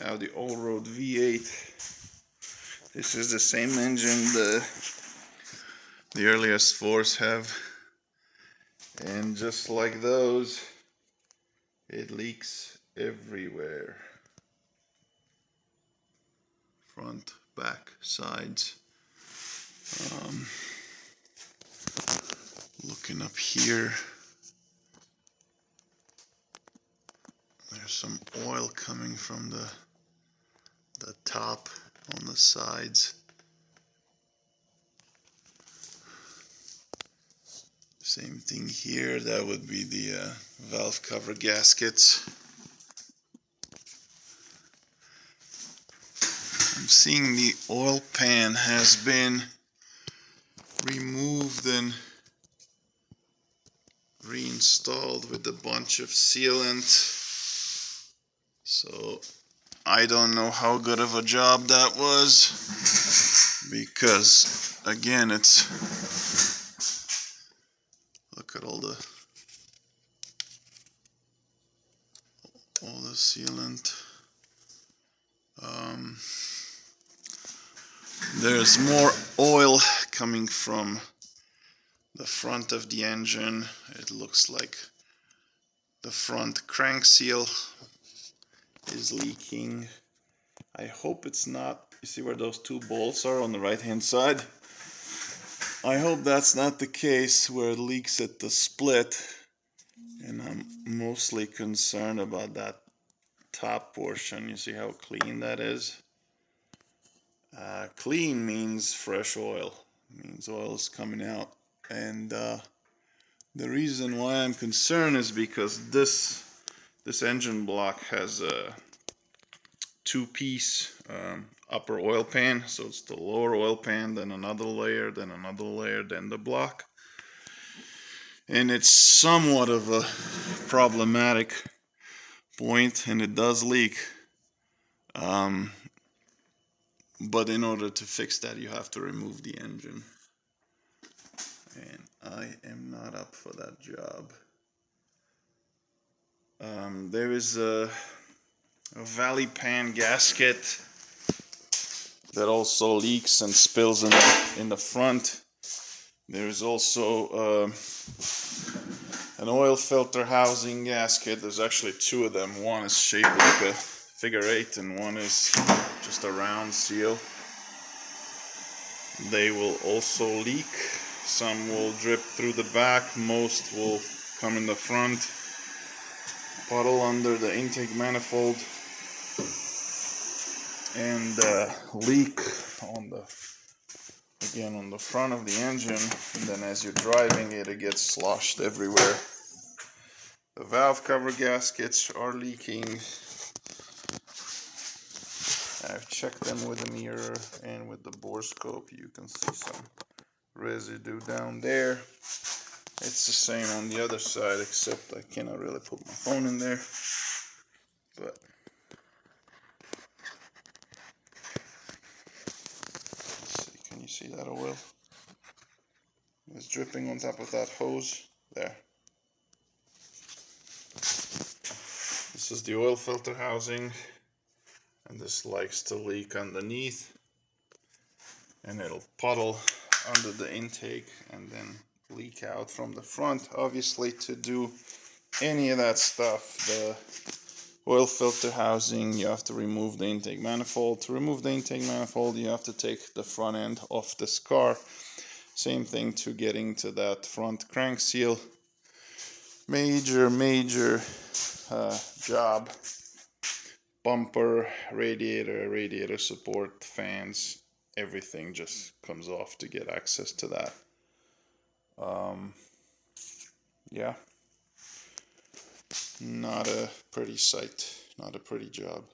Now the Allroad V8. This is the same engine the earliest fours have, and just like those, it leaks everywhere. Front, back, sides. Looking up here, there's some oil coming from the top on the sides. Same thing here, that would be the valve cover gaskets. I'm seeing the oil pan has been removed and reinstalled with a bunch of sealant. So I don't know how good of a job that was, because again, it's, look at all the sealant. There's more oil coming from the front of the engine. It looks like the front crank seal is leaking. I hope it's not. You see where those two bolts are on the right hand side? I hope that's not the case where it leaks at the split, and I'm mostly concerned about that top portion. You see how clean that is? Clean means fresh oil, means oil is coming out, and the reason why I'm concerned is because this engine block has a two-piece upper oil pan, so it's the lower oil pan, then another layer, then another layer, then the block, and it's somewhat of a problematic point, and it does leak. But in order to fix that, you have to remove the engine, and I am not up for that job. There is a valley pan gasket that also leaks and spills in the front. There is also an oil filter housing gasket. There's actually two of them. One is shaped like a figure 8 and one is just a round seal. They will also leak. Some will drip through the back, most will come in the front. Puddle under the intake manifold, and leak on the front of the engine, and then as you're driving it, it gets sloshed everywhere. The valve cover gaskets are leaking. I've checked them with a mirror and with the bore scope. You can see some residue down there. It's the same on the other side, except I cannot really put my phone in there. But let's see, can you see that oil? It's dripping on top of that hose there. This is the oil filter housing, and this likes to leak underneath, and it'll puddle under the intake and then leak out from the front. Obviously, to do any of that stuff, the oil filter housing, you have to remove the intake manifold. To remove the intake manifold, you have to take the front end off this car. Same thing to getting to that front crank seal. Major job. Bumper, radiator support, fans, everything just comes off to get access to that. Yeah, not a pretty sight, not a pretty job.